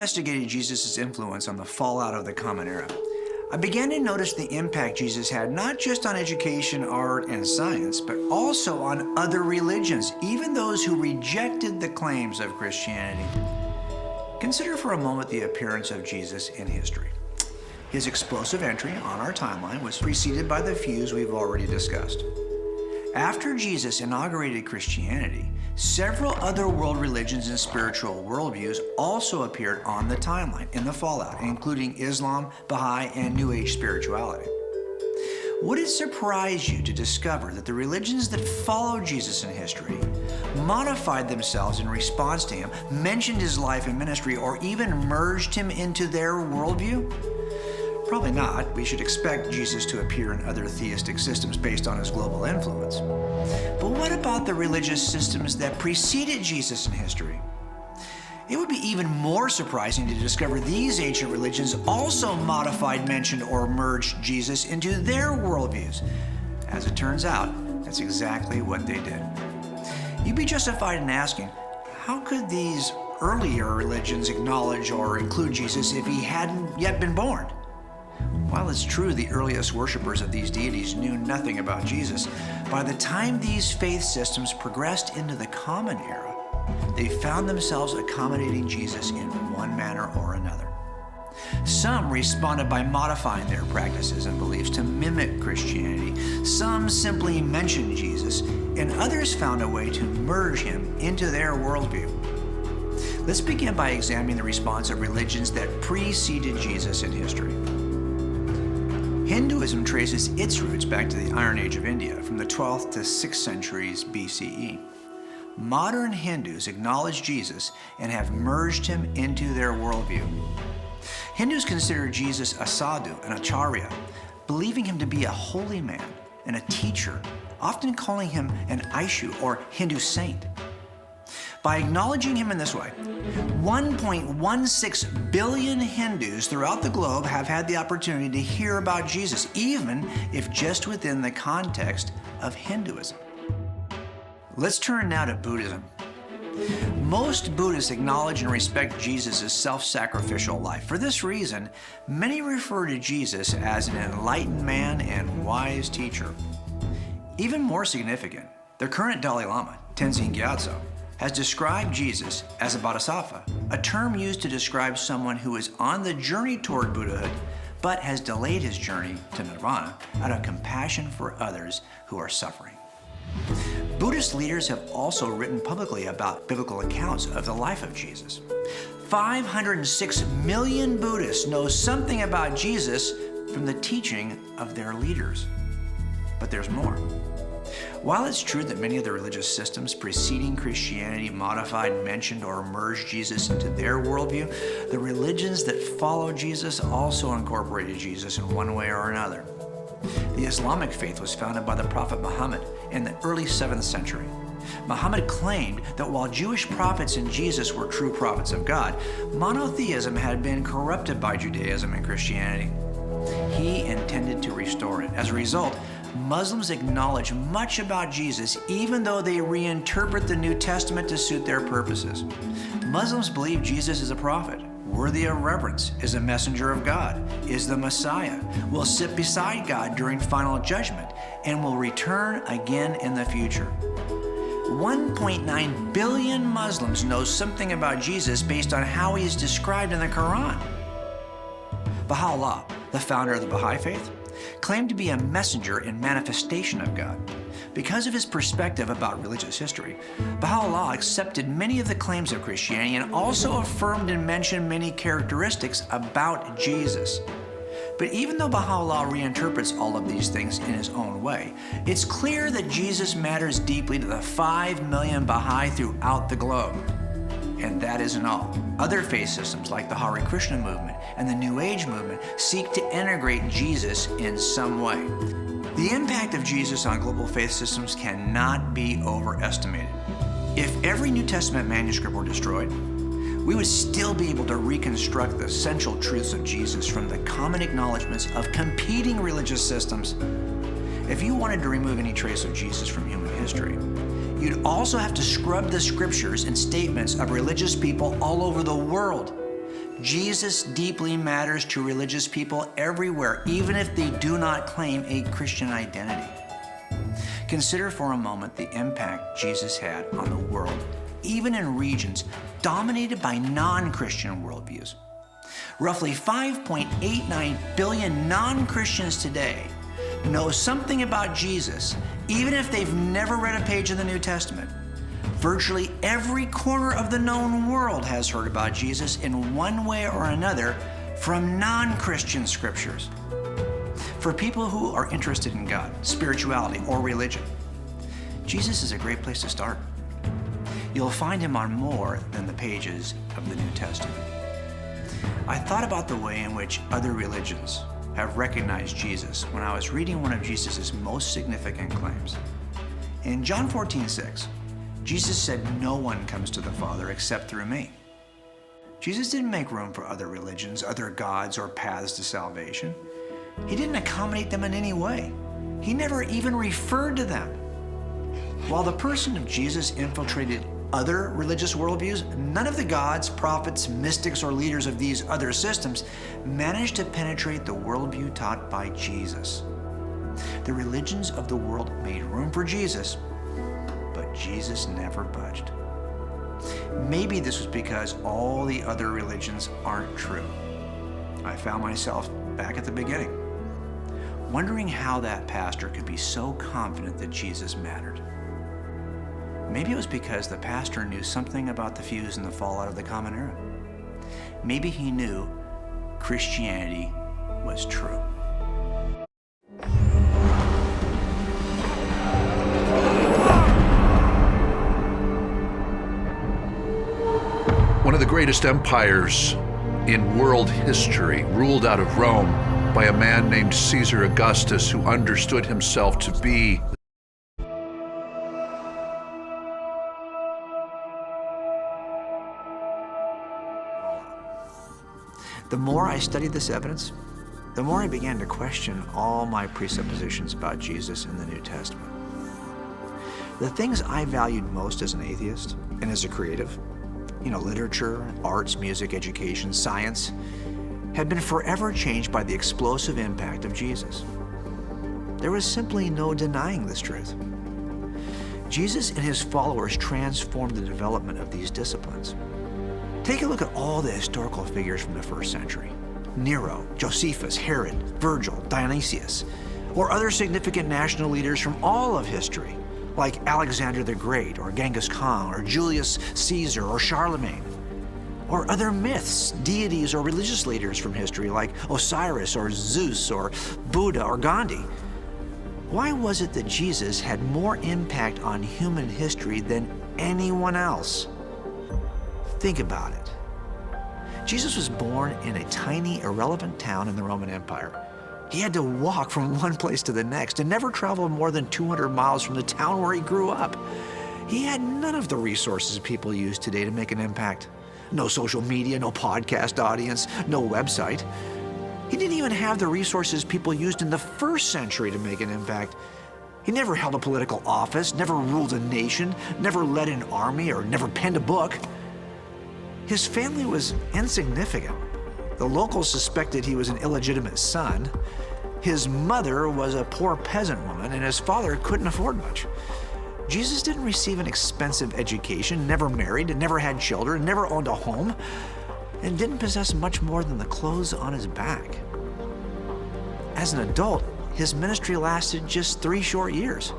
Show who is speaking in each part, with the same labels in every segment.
Speaker 1: Investigated Jesus' influence on the fallout of the Common Era, I began to notice the impact Jesus had not just on education, art, and science, but also on other religions, even those who rejected the claims of Christianity. Consider for a moment the appearance of Jesus in history. His explosive entry on our timeline was preceded by the fews we've already discussed. After Jesus inaugurated Christianity, several other world religions and spiritual worldviews also appeared on the timeline in the fallout, including Islam, Baha'i, and New Age spirituality. Would it surprise you to discover that the religions that followed Jesus in history modified themselves in response to him, mentioned his life and ministry, or even merged him into their worldview? Probably not. We should expect Jesus to appear in other theistic systems based on his global influence. But what about the religious systems that preceded Jesus in history? It would be even more surprising to discover these ancient religions also modified, mentioned, or merged Jesus into their worldviews. As it turns out, that's exactly what they did. You'd be justified in asking, how could these earlier religions acknowledge or include Jesus if he hadn't yet been born? While it's true the earliest worshippers of these deities knew nothing about Jesus, by the time these faith systems progressed into the Common Era, they found themselves accommodating Jesus in one manner or another. Some responded by modifying their practices and beliefs to mimic Christianity. Some simply mentioned Jesus, and others found a way to merge him into their worldview. Let's begin by examining the response of religions that preceded Jesus in history. Hinduism traces its roots back to the Iron Age of India from the 12th to 6th centuries BCE. Modern Hindus acknowledge Jesus and have merged him into their worldview. Hindus consider Jesus a sadhu, an acharya, believing him to be a holy man and a teacher, often calling him an Aishu or Hindu saint. By acknowledging him in this way, 1.16 billion Hindus throughout the globe have had the opportunity to hear about Jesus, even if just within the context of Hinduism. Let's turn now to Buddhism. Most Buddhists acknowledge and respect Jesus' self-sacrificial life. For this reason, many refer to Jesus as an enlightened man and wise teacher. Even more significant, the current Dalai Lama, Tenzin Gyatso, has described Jesus as a bodhisattva, a term used to describe someone who is on the journey toward Buddhahood, but has delayed his journey to nirvana out of compassion for others who are suffering. Buddhist leaders have also written publicly about biblical accounts of the life of Jesus. 506 million Buddhists know something about Jesus from the teaching of their leaders. But there's more. While it's true that many of the religious systems preceding Christianity modified, mentioned, or merged Jesus into their worldview, the religions that followed Jesus also incorporated Jesus in one way or another. The Islamic faith was founded by the Prophet Muhammad in the early 7th century. Muhammad claimed that while Jewish prophets and Jesus were true prophets of God, monotheism had been corrupted by Judaism and Christianity. He intended to restore it. As a result, Muslims acknowledge much about Jesus even though they reinterpret the New Testament to suit their purposes. Muslims believe Jesus is a prophet, worthy of reverence, is a messenger of God, is the Messiah, will sit beside God during final judgment, and will return again in the future. 1.9 billion Muslims know something about Jesus based on how he is described in the Quran. Baha'u'llah, the founder of the Baha'i faith, claimed to be a messenger and manifestation of God. Because of his perspective about religious history, Baha'u'llah accepted many of the claims of Christianity and also affirmed and mentioned many characteristics about Jesus. But even though Baha'u'llah reinterprets all of these things in his own way, it's clear that Jesus matters deeply to the 5 million Baha'i throughout the globe. And that isn't all. Other faith systems like the Hare Krishna movement and the New Age movement seek to integrate Jesus in some way. The impact of Jesus on global faith systems cannot be overestimated. If every New Testament manuscript were destroyed, we would still be able to reconstruct the essential truths of Jesus from the common acknowledgments of competing religious systems. If you wanted to remove any trace of Jesus from human history, you'd also have to scrub the scriptures and statements of religious people all over the world. Jesus deeply matters to religious people everywhere, even if they do not claim a Christian identity. Consider for a moment the impact Jesus had on the world, even in regions dominated by non-Christian worldviews. Roughly 5.89 billion non-Christians today know something about Jesus, even if they've never read a page of the New Testament. Virtually every corner of the known world has heard about Jesus in one way or another from non-Christian scriptures. For people who are interested in God, spirituality, or religion, Jesus is a great place to start. You'll find him on more than the pages of the New Testament. I thought about the way in which other religions have recognized Jesus when I was reading one of Jesus' most significant claims. In John 14:6, Jesus said, "No one comes to the Father except through me." Jesus didn't make room for other religions, other gods, or paths to salvation. He didn't accommodate them in any way. He never even referred to them. While the person of Jesus infiltrated other religious worldviews, none of the gods, prophets, mystics, or leaders of these other systems managed to penetrate the worldview taught by Jesus. The religions of the world made room for Jesus, but Jesus never budged. Maybe this was because all the other religions aren't true. I found myself back at the beginning, wondering how that pastor could be so confident that Jesus mattered. Maybe it was because the pastor knew something about the fuse and the fallout of the Common Era. Maybe he knew Christianity was true.
Speaker 2: One of the greatest empires in world history ruled out of Rome by a man named Caesar Augustus, who understood himself to be
Speaker 1: The more I studied this evidence, the more I began to question all my presuppositions about Jesus in the New Testament. The things I valued most as an atheist and as a creative, literature, arts, music, education, science, had been forever changed by the explosive impact of Jesus. There was simply no denying this truth. Jesus and his followers transformed the development of these disciplines. Take a look at all the historical figures from the first century: Nero, Josephus, Herod, Virgil, Dionysius, or other significant national leaders from all of history, like Alexander the Great, or Genghis Khan, or Julius Caesar, or Charlemagne, or other myths, deities, or religious leaders from history, like Osiris, or Zeus, or Buddha, or Gandhi. Why was it that Jesus had more impact on human history than anyone else? Think about it. Jesus was born in a tiny, irrelevant town in the Roman Empire. He had to walk from one place to the next and never travel more than 200 miles from the town where he grew up. He had none of the resources people use today to make an impact. No social media, no podcast audience, no website. He didn't even have the resources people used in the first century to make an impact. He never held a political office, never ruled a nation, never led an army, or never penned a book. His family was insignificant. The locals suspected he was an illegitimate son. His mother was a poor peasant woman, and his father couldn't afford much. Jesus didn't receive an expensive education, never married, never had children, never owned a home, and didn't possess much more than the clothes on his back. As an adult, his ministry lasted just 3 short years.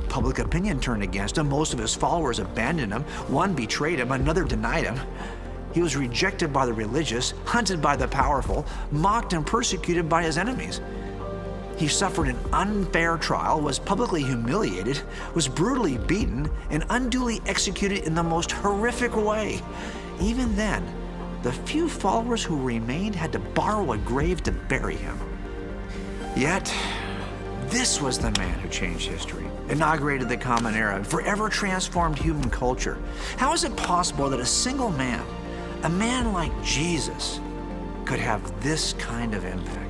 Speaker 1: Public opinion turned against him. Most of his followers abandoned him. One betrayed him, another denied him. He was rejected by the religious, hunted by the powerful, mocked and persecuted by his enemies. He suffered an unfair trial, was publicly humiliated, was brutally beaten, and unduly executed in the most horrific way. Even then, the few followers who remained had to borrow a grave to bury him. Yet, this was the man who changed history, inaugurated the Common Era, and forever transformed human culture. How is it possible that a single man, a man like Jesus, could have this kind of impact?